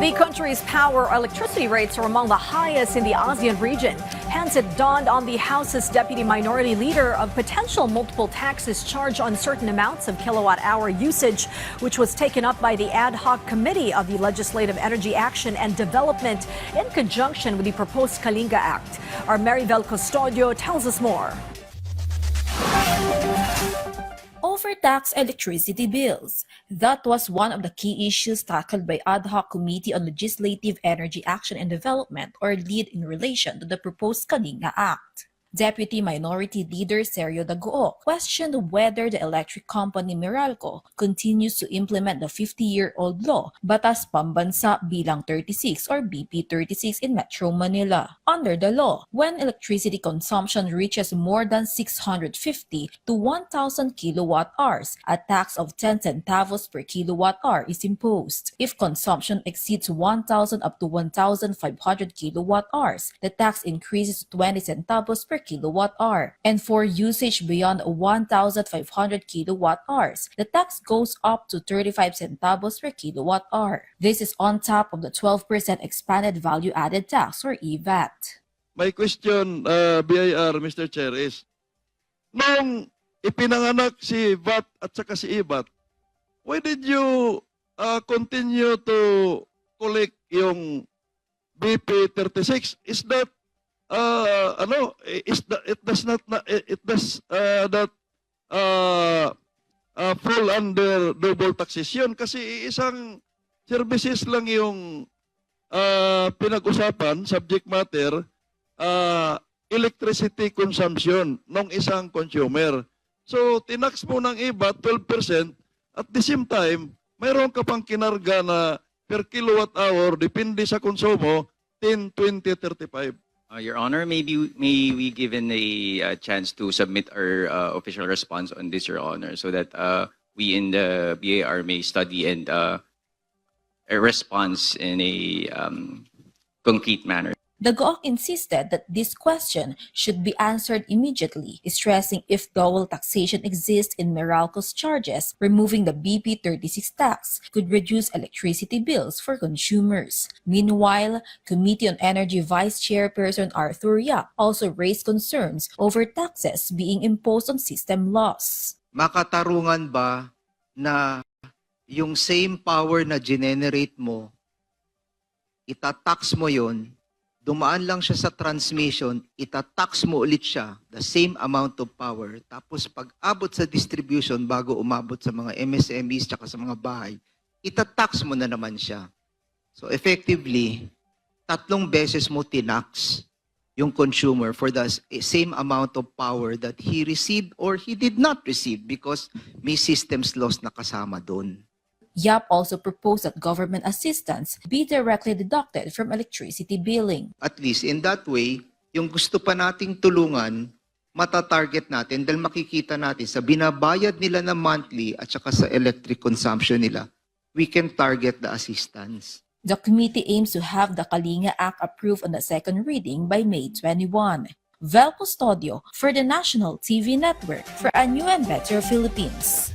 The country's power electricity rates are among the highest in the ASEAN region. Hence, it dawned on the House's deputy minority leader of potential multiple taxes charged on certain amounts of kilowatt-hour usage, which was taken up by the ad hoc committee of the Legislative Energy Action and Development in conjunction with the proposed Kalinga Act. Our Maribel Custodio tells us more. Overtaxed electricity bills. That was one of the key issues tackled by Ad Hoc Committee on Legislative Energy Action and Development, or LEAD, in relation to the proposed Kalinga Act. Deputy Minority Leader Sergio Daguo questioned whether the electric company Meralco continues to implement the 50-year-old law, Batas Pambansa Bilang 36 or BP 36 in Metro Manila. Under the law, when electricity consumption reaches more than 650 to 1,000 kilowatt-hours, a tax of 10 centavos per kilowatt-hour is imposed. If consumption exceeds 1,000 up to 1,500 kilowatt-hours, the tax increases to 20 centavos per kilowatt-hour. And for usage beyond 1,500 kilowatt-hours, the tax goes up to 35 centavos per kilowatt-hour. This is on top of the 12% expanded value-added tax or EVAT. My question, BIR, Mr. Chair, is, nung ipinanganak si VAT at saka si EVAT, why did you continue to collect yung BP 36? Is that it does not fall under double taxation kasi isang services lang yung pinag-usapan, subject matter, electricity consumption ng isang consumer. So, tinax mo ng iba 12%, at the same time, mayroon ka pang kinarga na per kilowatt hour, depende sa konsumo, 10, 20, 35. Your Honor, may we given a chance to submit our official response on this, Your Honor, so that we in the BAR may study and a response in a concrete manner. Daguo insisted that this question should be answered immediately, stressing if double taxation exists in Meralco's charges, removing the BP 36 tax could reduce electricity bills for consumers. Meanwhile, Committee on Energy Vice Chairperson Arthur Yap also raised concerns over taxes being imposed on system loss. Makatarungan ba na yung same power na generate mo, itatax mo yon, dumaan lang siya sa transmission, itatax mo ulit siya, the same amount of power, tapos pag abot sa distribution bago umabot sa mga MSMEs tsaka sa mga bahay, itatax mo na naman siya. So effectively, 3 beses mo tinax yung consumer for the same amount of power that he received or he did not receive because may systems loss na kasama doon. Yap also proposed that government assistance be directly deducted from electricity billing. At least in that way, yung gusto pa nating tulungan, matatarget natin dahil makikita natin sa binabayad nila na monthly at saka sa electric consumption nila, we can target the assistance. The committee aims to have the Kalinga Act approved on the second reading by May 21. Vel Custodio for the National TV Network for a new and better Philippines.